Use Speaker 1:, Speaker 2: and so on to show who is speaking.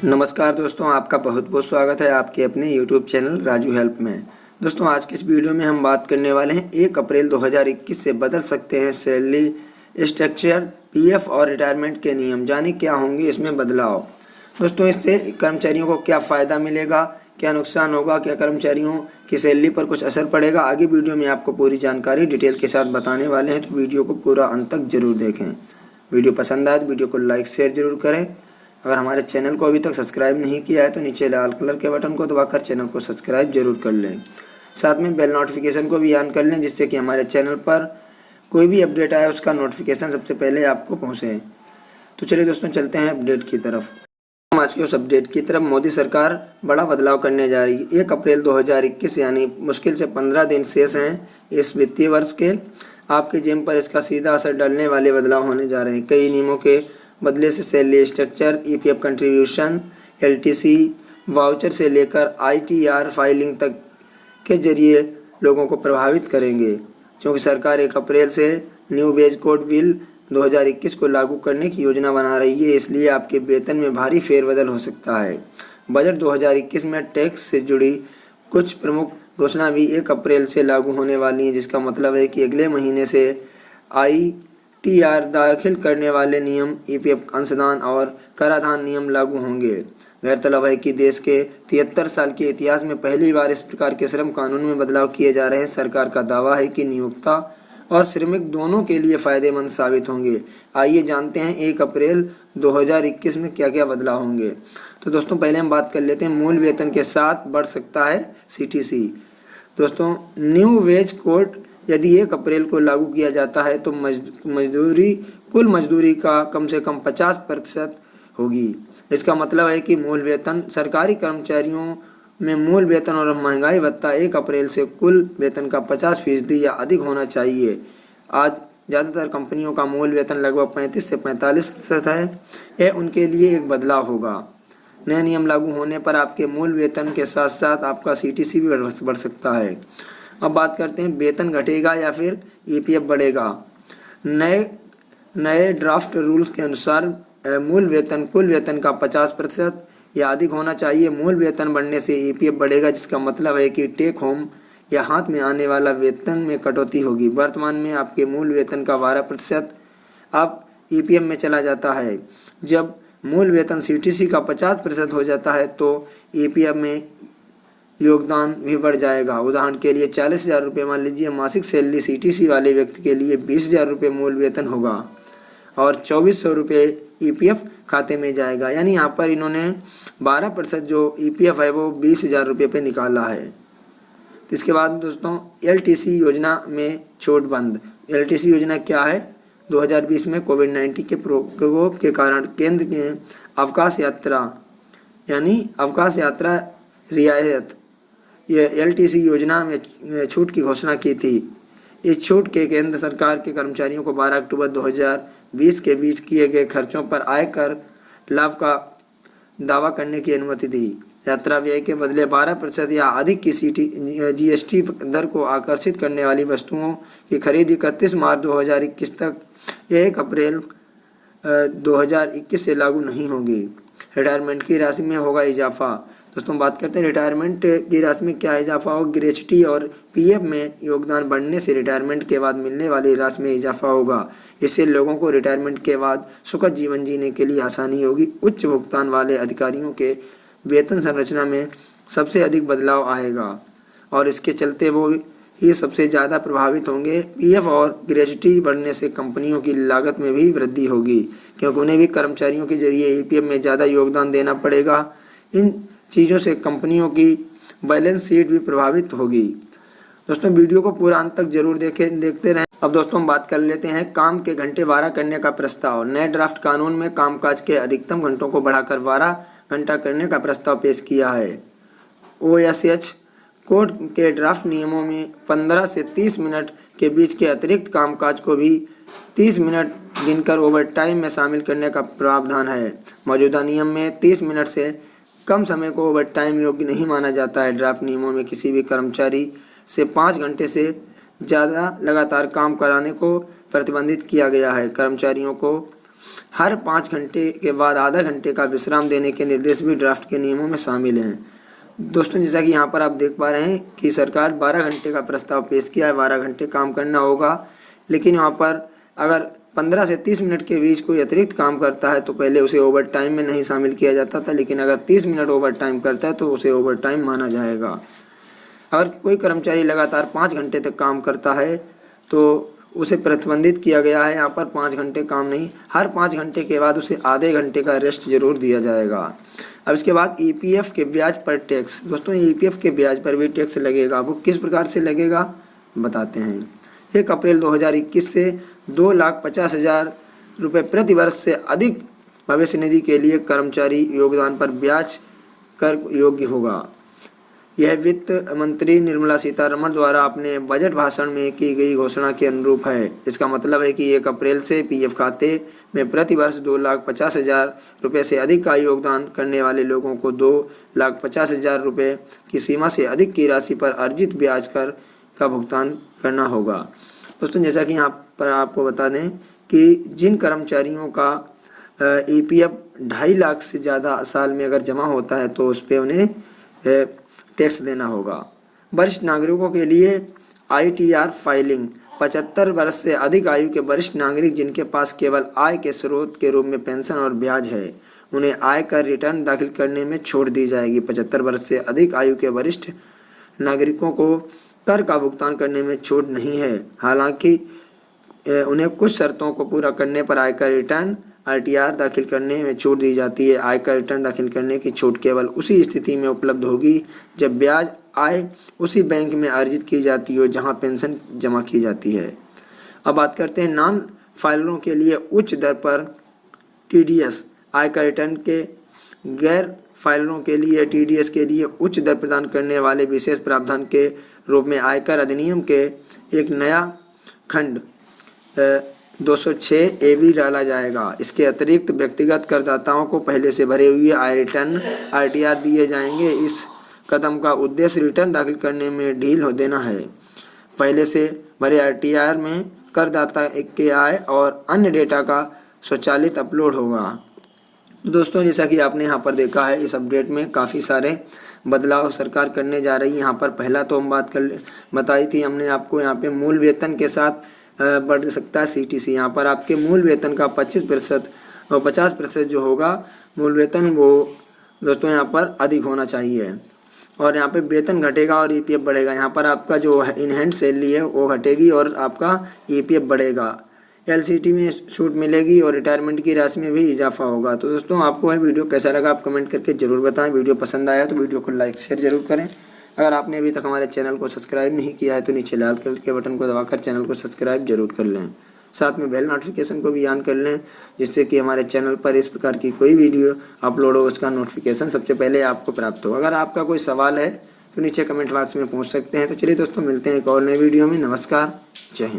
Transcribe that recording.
Speaker 1: नमस्कार दोस्तों, आपका बहुत बहुत स्वागत है आपके अपने YouTube चैनल राजू हेल्प में। दोस्तों, आज के इस वीडियो में हम बात करने वाले हैं 1 अप्रैल 2021 से बदल सकते हैं सैलरी स्ट्रक्चर, पीएफ और रिटायरमेंट के नियम। जाने क्या होंगे इसमें बदलाव। दोस्तों, इससे कर्मचारियों को क्या फ़ायदा मिलेगा, क्या नुकसान होगा, क्या कर्मचारियों की सैलरी पर कुछ असर पड़ेगा, आगे वीडियो में आपको पूरी जानकारी डिटेल के साथ बताने वाले हैं। तो वीडियो को पूरा अंत तक जरूर देखें। वीडियो पसंद आए तो वीडियो को लाइक शेयर जरूर करें। अगर हमारे चैनल को अभी तक सब्सक्राइब नहीं किया है तो नीचे लाल कलर के बटन को दबाकर चैनल को सब्सक्राइब जरूर कर लें। साथ में बेल नोटिफिकेशन को भी ऑन कर लें, जिससे कि हमारे चैनल पर कोई भी अपडेट आए उसका नोटिफिकेशन सबसे पहले आपको पहुंचे। तो चलिए दोस्तों, चलते हैं अपडेट की तरफ। हम आज के उस अपडेट की तरफ। मोदी सरकार बड़ा बदलाव करने जा रही है। 1 अप्रैल 2021 यानी मुश्किल से 15 दिन शेष हैं इस वित्तीय वर्ष के। आपके जेब पर इसका सीधा असर डालने वाले बदलाव होने जा रहे हैं। कई नियमों के बदले से salary structure, EPF contribution, LTC voucher से लेकर आईटीआर फाइलिंग तक के जरिए लोगों को प्रभावित करेंगे। क्योंकि सरकार 1 अप्रैल से न्यू वेज कोड बिल 2021 को लागू करने की योजना बना रही है, इसलिए आपके वेतन में भारी फेरबदल हो सकता है। बजट 2021 में टैक्स से जुड़ी कुछ प्रमुख घोषणा भी 1 अप्रैल से लागू होने वाली हैं, जिसका मतलब है कि अगले महीने से आईटीआर दाखिल करने वाले नियम, ईपीएफ अंशदान और कराधान नियम लागू होंगे। गौरतलब है कि देश के 73 साल के इतिहास में पहली बार इस प्रकार के श्रम कानून में बदलाव किए जा रहे हैं। सरकार का दावा है कि नियोक्ता और श्रमिक दोनों के लिए फायदेमंद साबित होंगे। आइए जानते हैं 1 अप्रैल 2021 में क्या क्या बदलाव होंगे। तो दोस्तों, पहले हम बात कर लेते हैं मूल वेतन के साथ बढ़ सकता है सीटीसी। दोस्तों, न्यू वेज कोड यदि 1 अप्रैल को लागू किया जाता है तो कुल मजदूरी का कम से कम 50% होगी। इसका मतलब है कि मूल वेतन सरकारी कर्मचारियों में मूल वेतन और महंगाई भत्ता 1 अप्रैल से कुल वेतन का 50% या अधिक होना चाहिए। आज ज़्यादातर कंपनियों का मूल वेतन लगभग 35 से 45% है। यह उनके लिए एक बदलाव होगा। नए नियम लागू होने पर आपके मूल वेतन के साथ साथ आपका सीटीसी भी बढ़ सकता है। अब बात करते हैं वेतन घटेगा या फिर ईपीएफ बढ़ेगा। नए ड्राफ्ट रूल्स के अनुसार मूल वेतन कुल वेतन का 50% या अधिक होना चाहिए। मूल वेतन बढ़ने से ईपीएफ बढ़ेगा, जिसका मतलब है कि टेक होम या हाथ में आने वाला वेतन में कटौती होगी। वर्तमान में आपके मूल वेतन का 12% अब ईपीएफ में चला जाता है। जब मूल वेतन सीटीसी का 50% हो जाता है तो ईपीएफ में योगदान भी बढ़ जाएगा। उदाहरण के लिए 40,000 रुपये मान लीजिए मासिक सैलरी सीटीसी वाले व्यक्ति के लिए 20,000 रुपये मूल वेतन होगा और 2,400 रुपये ईपीएफ खाते में जाएगा। यानी यहाँ पर इन्होंने 12% जो ईपीएफ है वो 20,000 रुपये पे निकाला है। इसके बाद दोस्तों, एलटीसी योजना में छूट बंद। एलटीसी योजना क्या है? 2020 में कोविड-19 के प्रकोप के कारण केंद्र ने अवकाश यात्रा रियायत ये एलटीसी योजना में छूट की घोषणा की थी। इस छूट के केंद्र सरकार के कर्मचारियों को 12 अक्टूबर 2020 के बीच किए गए खर्चों पर आयकर लाभ का दावा करने की अनुमति दी। यात्रा व्यय के बदले 12% या अधिक की जीएसटी दर को आकर्षित करने वाली वस्तुओं की खरीद 31 मार्च 2021 तक 1 अप्रैल 2021 से लागू नहीं होगी। रिटायरमेंट की राशि में होगा इजाफा। दोस्तों, बात करते हैं रिटायरमेंट की राशि में क्या इजाफा होगा। ग्रेच्युटी और पीएफ में योगदान बढ़ने से रिटायरमेंट के बाद मिलने वाली राशि में इजाफा होगा। इससे लोगों को रिटायरमेंट के बाद सुखद जीवन जीने के लिए आसानी होगी। उच्च भुगतान वाले अधिकारियों के वेतन संरचना में सबसे अधिक बदलाव आएगा और इसके चलते वो ही सबसे ज़्यादा प्रभावित होंगे। पीएफ और ग्रेच्युटी बढ़ने से कंपनियों की लागत में भी वृद्धि होगी, क्योंकि उन्हें भी कर्मचारियों के जरिए ईपीएफ में ज़्यादा योगदान देना पड़ेगा। इन चीज़ों से कंपनियों की बैलेंस शीट भी प्रभावित होगी। दोस्तों, वीडियो को पूरा अंत तक जरूर देखते रहें। अब दोस्तों, हम बात कर लेते हैं काम के घंटे 12 करने का प्रस्ताव। नए ड्राफ्ट कानून में कामकाज के अधिकतम घंटों को बढ़ाकर 12 घंटा करने का प्रस्ताव पेश किया है। ओएसएच कोड के ड्राफ्ट नियमों में 15 से 30 मिनट के बीच के अतिरिक्त कामकाज को भी 30 मिनट गिनकर ओवर टाइम में शामिल करने का प्रावधान है। मौजूदा नियम में 30 मिनट से कम समय को ओवर टाइम योग्य नहीं माना जाता है। ड्राफ्ट नियमों में किसी भी कर्मचारी से 5 घंटे से ज़्यादा लगातार काम कराने को प्रतिबंधित किया गया है। कर्मचारियों को हर 5 घंटे के बाद आधा घंटे का विश्राम देने के निर्देश भी ड्राफ्ट के नियमों में शामिल हैं। दोस्तों जैसा कि यहाँ पर आप देख पा रहे हैं कि सरकार 12 घंटे का प्रस्ताव पेश किया है, 12 घंटे काम करना होगा, लेकिन यहाँ पर अगर 15 से 30 मिनट के बीच कोई अतिरिक्त काम करता है तो पहले उसे ओवर टाइम में नहीं शामिल किया जाता था, लेकिन अगर 30 मिनट ओवर टाइम करता है तो उसे ओवर टाइम माना जाएगा। अगर कोई कर्मचारी लगातार 5 घंटे तक काम करता है तो उसे प्रतिबंधित किया गया है। यहाँ पर 5 घंटे काम नहीं, हर 5 घंटे के बाद उसे आधे घंटे का रेस्ट जरूर दिया जाएगा। अब इसके बाद EPF के ब्याज पर टैक्स। दोस्तों EPF के ब्याज पर भी टैक्स लगेगा। वो किस प्रकार से लगेगा बताते हैं। 1 अप्रैल 2021 से 2,50,000 रुपये प्रति वर्ष से अधिक भविष्य निधि के लिए कर्मचारी योगदान पर ब्याज कर योग्य होगा। यह वित्त मंत्री निर्मला सीतारमण द्वारा अपने बजट भाषण में की गई घोषणा के अनुरूप है। इसका मतलब है कि 1 अप्रैल से PF खाते में प्रति वर्ष 2,50,000 रुपये से अधिक का योगदान करने वाले लोगों को 2,50,000 रुपये की सीमा से अधिक की राशि पर अर्जित ब्याज कर का भुगतान करना होगा। दोस्तों जैसा कि यहाँ पर आपको बता दें कि जिन कर्मचारियों का EPF 2.5 लाख से ज़्यादा साल में अगर जमा होता है तो उस पर उन्हें टैक्स देना होगा। वरिष्ठ नागरिकों के लिए ITR फाइलिंग। 75 वर्ष से अधिक आयु के वरिष्ठ नागरिक जिनके पास केवल आय के स्रोत के रूप में पेंशन और ब्याज है, उन्हें आयकर रिटर्न दाखिल करने में छूट दी जाएगी। 75 वर्ष से अधिक आयु के वरिष्ठ नागरिकों को कर का भुगतान करने में छूट नहीं है, हालांकि उन्हें कुछ शर्तों को पूरा करने पर आयकर रिटर्न ITR दाखिल करने में छूट दी जाती है। आयकर रिटर्न दाखिल करने की छूट केवल उसी स्थिति में उपलब्ध होगी जब ब्याज आय उसी बैंक में अर्जित की जाती हो जहां पेंशन जमा की जाती है। अब बात करते हैं नॉन फाइलरों के लिए उच्च दर पर TDS। आयकर रिटर्न के गैर फाइलरों के लिए TDS के लिए उच्च दर प्रदान करने वाले विशेष प्रावधान के रूप में आयकर अधिनियम के एक नया खंड 206 AB डाला जाएगा। इसके अतिरिक्त व्यक्तिगत करदाताओं को पहले से भरे हुए आय रिटर्न ITR दिए जाएंगे। इस कदम का उद्देश्य रिटर्न दाखिल करने में ढील देना है। पहले से भरे ITR में करदाता के आय और अन्य डेटा का स्वचालित अपलोड होगा। तो दोस्तों जैसा कि आपने यहाँ पर देखा है, इस अपडेट में काफ़ी सारे बदलाव सरकार करने जा रही है। यहाँ पर पहला तो हम बताई थी हमने आपको, यहाँ पे मूल वेतन के साथ बढ़ सकता है CTC। यहाँ पर आपके मूल वेतन का 25% और 50% जो होगा मूल वेतन, वो दोस्तों यहाँ पर अधिक होना चाहिए। और यहाँ पे वेतन घटेगा और EPF बढ़ेगा। यहाँ पर आपका जो इन हैंड सैलरी है वो घटेगी और आपका EPF बढ़ेगा। LCT में छूट मिलेगी और रिटायरमेंट की राशि में भी इजाफा होगा। तो दोस्तों आपको यह वीडियो कैसा लगा आप कमेंट करके ज़रूर बताएं। वीडियो पसंद आया तो वीडियो को लाइक शेयर जरूर करें। अगर आपने अभी तक हमारे चैनल को सब्सक्राइब नहीं किया है तो नीचे लाल कलर के बटन को दबाकर चैनल को सब्सक्राइब जरूर कर लें। साथ में बेल नोटिफिकेशन को भी ऑन कर लें, जिससे कि हमारे चैनल पर इस प्रकार की कोई वीडियो अपलोड हो उसका नोटिफिकेशन सबसे पहले आपको प्राप्त हो। अगर आपका कोई सवाल है तो नीचे कमेंट बॉक्स में पूछ सकते हैं। तो चलिए दोस्तों मिलते हैं एक और नए वीडियो में। नमस्कार, जय हिंद।